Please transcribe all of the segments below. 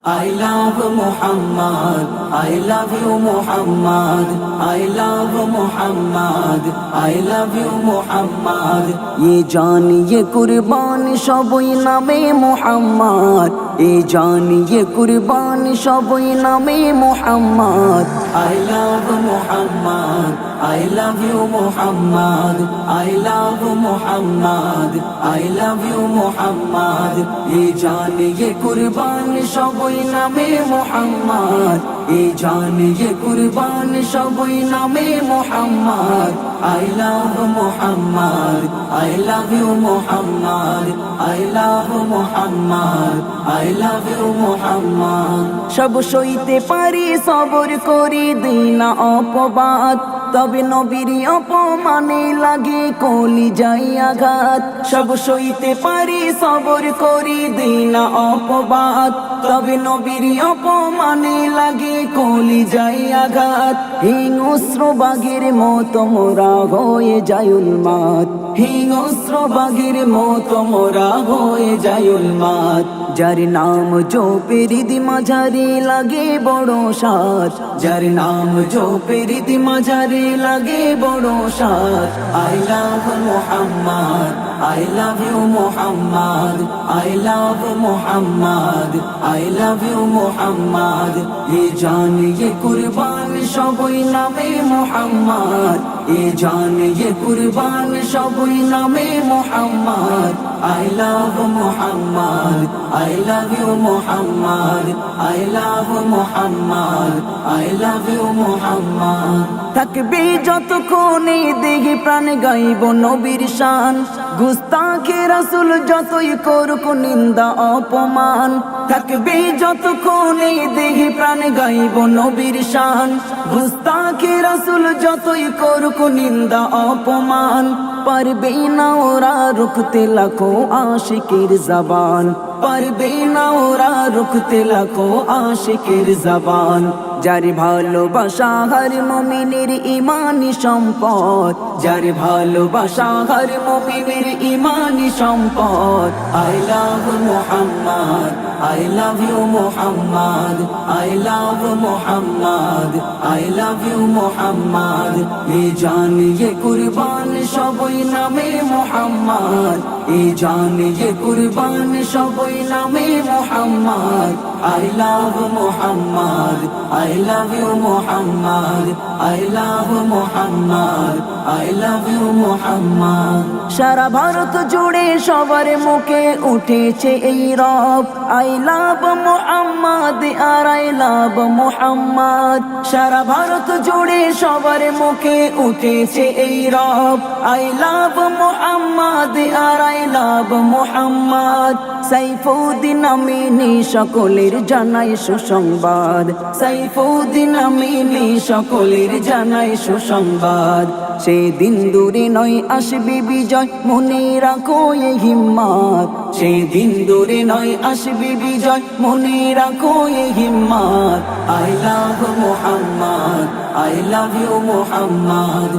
I love Muhammad, I love you Muhammad, I love Muhammad, I love you Muhammad. ये जान ये कुर्बान सबई नामे Muhammad, ये जान ये कुर्बान सबई नामे Muhammad. I love Muhammad, I love you Muhammad, I love Muhammad, I love you Muhammad. ये जान ये कुर्बान सबई नामे Muhammad, ये जान ये कुर्बान सबई नामे Muhammad. I love Muhammad, I love you Muhammad, I love Muhammad, I love you Muhammad. সব সইতে পারি সবর করি দিই না অপবাদ, তবে নবীর অপমানে লাগে কলি যাই আঘাত। সব সইতে পারি সবর করি দিই না অপবাদ, তবে নবীর অপমানে লাগে কলি যাই আঘাত। হিংস্র বাঘের মতো মোরা হয়ে যায় উন্মাদ, হিংস্র বাঘের মতো মোরা হয়ে যায় উন্মাদ। যার নাম জপের মাঝারে লাগে বড় সাজ, যার নাম জপের মাঝারে লাগে বড় সাজ। I love Muhammad, I love you Muhammad, I love Muhammad, I love you Muhammad. ये जान ये कुर्बान सबई नामे Muhammad, ये जान ये कुर्बान सबई नामे Muhammad. I love Muhammad, I love you Muhammad, I love Muhammad, I love you Muhammad. থাকবে যতক্ষণে দেহি প্রাণ গাইব নবীর শান, গুস্তাখে রাসূল যতই করুক নিন্দা অপমান। থাকবে যতক্ষণে দেহি প্রাণ গাইব নবীর শান, গুস্তাখে রাসূল যতই করুক নিন্দা অপমান। পারবে না ওরা রুখতে লাখো আশিকের জবান, পারবে না ওরা রুখতে লাখো আশিকের জবান। যার ভালোবাসা হর মুমিনের ইমানি সম্পদ, যার ভালোবাসা হর মুমিনের ইমানি সম্পদ। I love Muhammad, I love you Muhammad, I love Muhammad, I love you Muhammad. ये जान ये कुर्बान सबई नामे Muhammad, ये जान ये कुर्बान सबई नामे Muhammad. I love Muhammad, I love you Muhammad, I love Muhammad, I love you Muhammad. সারা ভারত জুড়ে সবার মুখে উঠেছে এই রব, I love Muhammad R I love Muhammad. সারা ভারত জুড়ে সবার মুখে উঠেছে এই রব, I love Muhammad R I love Muhammad. Saifuddin Amini সকলের জানাই সুসংবাদ, সাইফুদ্দিন আমিনী সকলের জানাই সুসংবাদ। সেদিন দূরে নয় আসবে বিজয়, মনে রাখো এই হিম্মত। সেদিন দূরে নয় আসবে বিজয়, মনে রাখো এই হিম্মত। I love Muhammad, I love you Muhammad,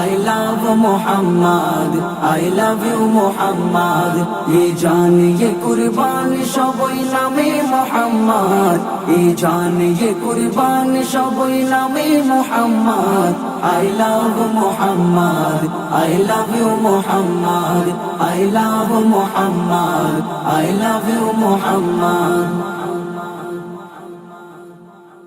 I love Muhammad, I love you Muhammad. ये जान ये कुर्बान सबई नामे Muhammad, ये जान ये कुर्बान सबई नामे Muhammad. I love Muhammad, I love you Muhammad, I love Muhammad, I love you Muhammad.